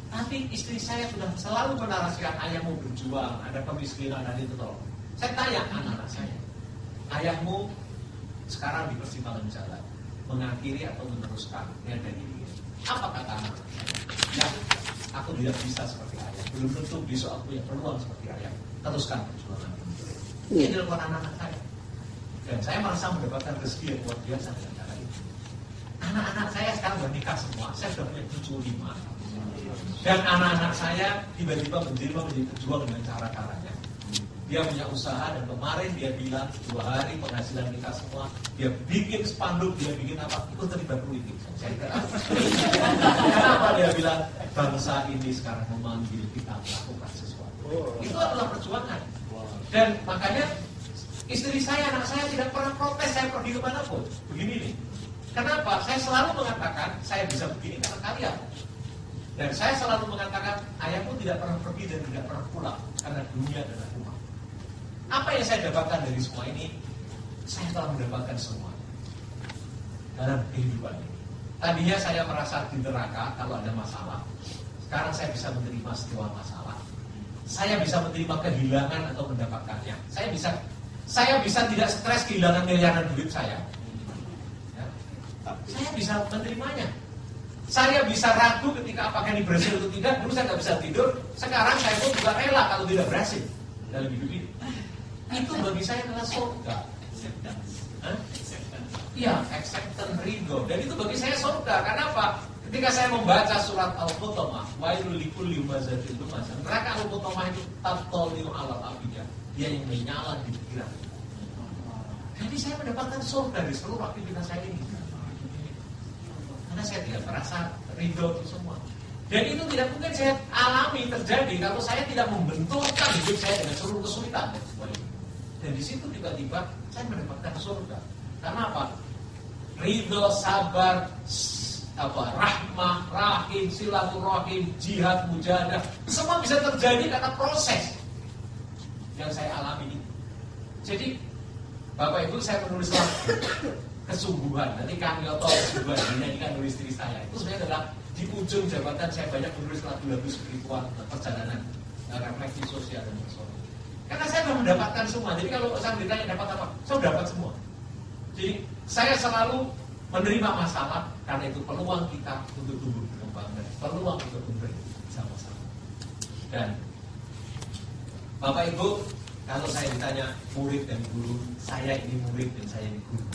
Speaker 1: Tapi istri saya sudah selalu menarasikan ayahmu berjuang, ada kemiskinan dan itu tolong. Saya tanya anak-anak saya, ayahmu sekarang di persimpangan jalan, mengakhiri atau meneruskan yang dari ini. Apa kata anak saya? Ya, aku tidak bisa seperti ayah. Belum tentu besok aku punya peluang seperti ayah. Teruskan perjuangan. Ini dilakukan anak-anak saya. Dan saya merasa mendapatkan rezeki yang luar biasa dengan cara itu. Anak-anak saya sekarang bernikah semua. Saya sudah punya cucu 5. Dan anak-anak saya tiba-tiba menjadi berjuang dengan cara-caranya. Dia punya usaha dan kemarin dia bilang 2 hari penghasilan kita semua. Dia bikin spanduk, dia bikin apa? Ikut terlibat politik. Saya kira. Kenapa dia bilang bangsa ini sekarang memanggil kita melakukan sesuatu? Itu adalah perjuangan. Dan makanya istri saya, anak saya tidak pernah protes saya pergi kemanapun. Begini nih. Kenapa? Saya selalu mengatakan saya bisa begini karena kalian. Dan saya selalu mengatakan ayahku tidak pernah pergi dan tidak pernah pulang karena dunia adalah rumah. Apa yang saya dapatkan dari semua ini? Saya telah mendapatkan semua dalam kehidupan ini. Tadinya saya merasa di neraka kalau ada masalah. Sekarang saya bisa menerima setiap masalah. Saya bisa menerima kehilangan atau mendapatkannya. Saya bisa tidak stres kehilangan miliaran duit saya. Ya. saya bisa menerimanya. Saya bisa ragu ketika apakah ini berhasil atau tidak. Dulu saya nggak bisa tidur. Sekarang saya pun juga rela kalau tidak berhasil dalam hidup ini. Itu bagi saya adalah surga. Iya, acceptance, ridho. Dan itu bagi saya surga. Karena apa? Ketika saya membaca surat Al-Qutamah, wailul likulli humazatil lumazah. Neraka Al-Qutamah itu tatoliu alal abidah. Dia yang menyala di pikiran. Jadi saya mendapatkan surga di seluruh aktivitas saya ini. Karena saya tidak merasa ridho itu semua. Dan itu tidak mungkin saya alami terjadi kalau saya tidak membenturkan hidup saya dengan seluruh kesulitan. Dan di situ tiba-tiba saya mendapatkan surga. Karena apa? Ridho, sabar, rahmah, rahim, silaturahim, jihad, mujahadah, semua bisa terjadi karena proses yang saya alami ini. Jadi Bapak Ibu, saya menulis lagu kesungguhan. Nanti Kang Yoto kesungguhan dinyanyikan oleh istri saya. Itu sebenarnya adalah di ujung jabatan saya banyak menulis lagu-lagu spiritual, perjalanan, refleksi sosial dan personal. Karena saya sudah mendapatkan semua. Jadi kalau saya ditanya dapat apa, saya sudah dapat semua. Jadi saya selalu menerima masalah karena itu peluang kita untuk tumbuh berkembang dan peluang untuk memberi sama-sama. Dan Bapak Ibu, kalau saya ditanya murid dan guru, saya ini murid dan saya ini guru.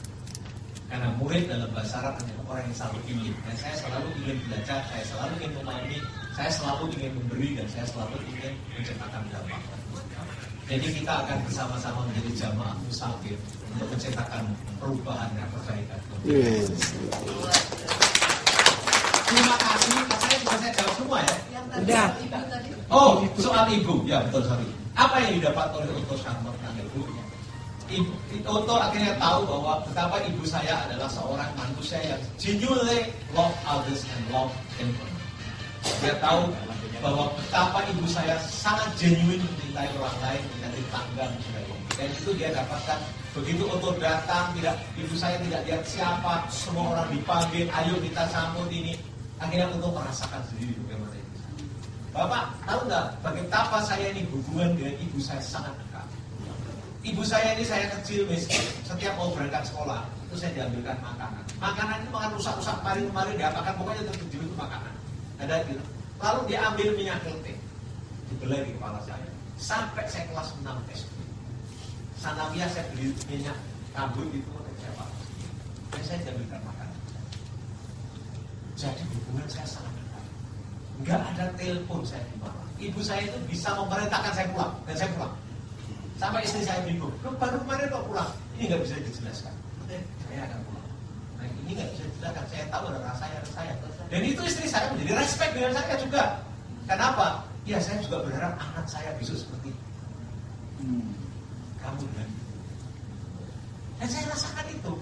Speaker 1: Karena murid dalam bahasa Arab adalah orang yang selalu ingin. Dan saya selalu ingin belajar, saya selalu ingin memahami, saya selalu ingin memberi, dan saya selalu ingin menciptakan dampak. Jadi kita akan bersama-sama menjadi jamaah musafir untuk menciptakan perubahan dan perbaikan. Terima kasih. Saya juga saya jawab semua ya.
Speaker 3: Udah.
Speaker 1: Oh, soal ibu. Ya betul, sorry. Apa yang didapat oleh Otto Scharmer dan ibu? Otto akhirnya tahu bahwa betapa ibu saya adalah seorang manusia yang genuinely love others and love people. Dia tahu bahwa betapa ibu saya sangat genuine mencintai orang lain, mencintai tangga dan sebagainya. Dan itu dia dapatkan begitu Otto datang, ibu saya tidak lihat siapa, semua orang dipanggil, ayo kita sambut ini. Akhirnya Otto merasakan sendiri bagaimana ibu saya. Bapak tahu nggak betapa saya ini hubungan dengan ibu saya sangat dekat. Ibu saya ini saya kecil miskin, setiap mau berangkat sekolah itu saya diambilkan makanan. Makanan itu makan rusak-rusak kemarin diapakan, pokoknya tertuju itu makanan. Ada gitu. Lalu dia ambil minyak kelapa, dibelai di kepala saya. Sampai saya kelas 6 SD. Sanawiyah saya beli minyak rambut itu untuk saya pakai. Dan saya diambilkan makanan. Jadi hubungan saya sangat dekat. Enggak ada telepon saya di mana. Ibu saya itu bisa memerintahkan saya pulang, dan saya pulang. Sampai istri saya bingung, lo baru kemarin kok pulang? Ini nggak bisa dijelaskan. Saya akan pulang. Nah ini nggak bisa dijelaskan. Saya tahu ada rasanya saya. Dan itu istri saya menjadi respect dengan saya juga. Kenapa? Ya saya juga berharap anak saya bisa seperti kamu dan dan saya rasakan itu.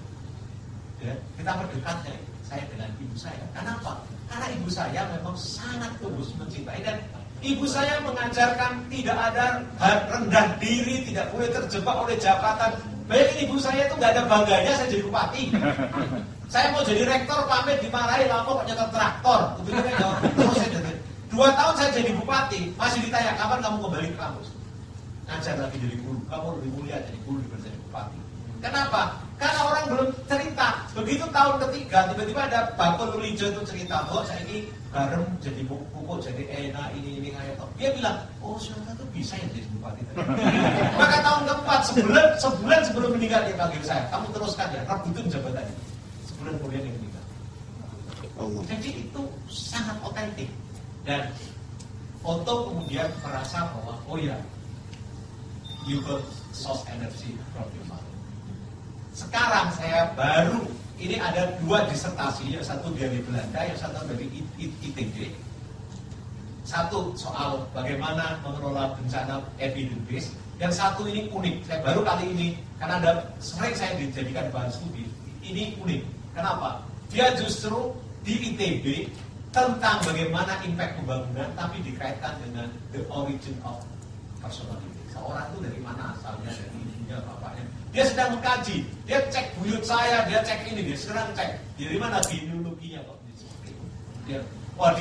Speaker 1: Ya, kita berdekatnya saya dengan ibu saya. Kenapa? Karena ibu saya memang sangat tulus mencintai dan ibu saya mengajarkan tidak ada rendah diri, tidak boleh terjebak oleh jabatan. Bayangin ibu saya itu nggak ada bangganya saya jadi bupati. Saya mau jadi rektor pamit dimarahi lapor kok nyetor traktor. Terus saya jadi 2 tahun saya jadi bupati masih ditanya kapan kamu kembali ke kampus. Ngajar lagi jadi guru. Kamu lebih mulia jadi guru daripada jadi bupati. Kenapa? Karena orang belum cerita. Begitu tahun ketiga tiba-tiba ada Bapak Nulijo itu cerita bahwa saya ini garam jadi pupuk jadi enak ini kayak itu. Dia bilang, oh Syarika tuh bisa ya jadi bupati. Maka tahun keempat sebulan sebelum meninggal dia panggil saya, kamu teruskan ya, rebutin jabatan ini. Sebulan kemudian dia meninggal. Jadi itu sangat otentik dan Otto kemudian merasa bahwa oh ya, you got source energy from your mother. Sekarang saya baru ini ada 2 disertasi, yang satu dari Belanda, yang satu dari ITB. Satu soal bagaimana mengelola bencana evidence based, yang satu ini unik. Saya baru kali ini karena ada sering saya dijadikan bahan studi. Ini unik. Kenapa? Dia justru di ITB tentang bagaimana impact pembangunan, tapi dikaitkan dengan the origin of personality. Seorang itu dari mana asalnya, dari ibunya, bapaknya. Dia sedang mengkaji, dia cek buyut saya, dia cek ini, dia sekarang cek dari mana genealoginya kok seperti itu.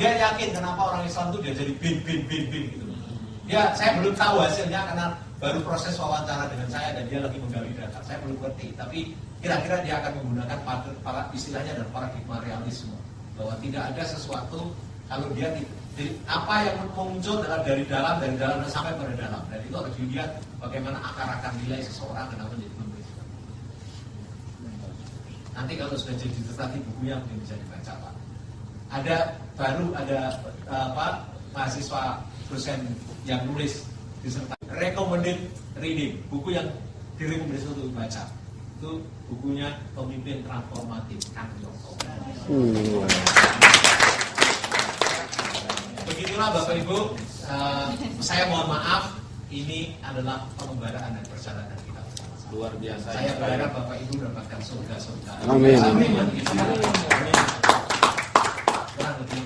Speaker 1: Dia yakin kenapa orang Islam itu dia jadi bin gitu. Ya saya belum tahu hasilnya karena baru proses wawancara dengan saya dan dia lagi menggali data. Saya belum ngerti, tapi kira-kira dia akan menggunakan para istilahnya dan paradigma realisme, bahwa tidak ada sesuatu kalau dia apa yang muncul dari dalam sampai pada dalam, dan itu harus dilihat bagaimana akar nilai seseorang kenapa menjadi penulis. Nanti kalau sudah jadi tetapi bukunya mungkin bisa dibaca Pak. Ada mahasiswa dosen yang nulis disertasi recommended reading, buku yang direkomendasi untuk dibaca. Itu bukunya Pemimpin Transformatif Kang Yoko. Begitulah Bapak Ibu, saya mohon maaf, ini adalah pengembaraan dan perjalanan kita.
Speaker 2: Luar biasa.
Speaker 1: Saya berharap Bapak Ibu mendapatkan surga-surga.
Speaker 2: Amin.
Speaker 1: Amin. Kurang lebih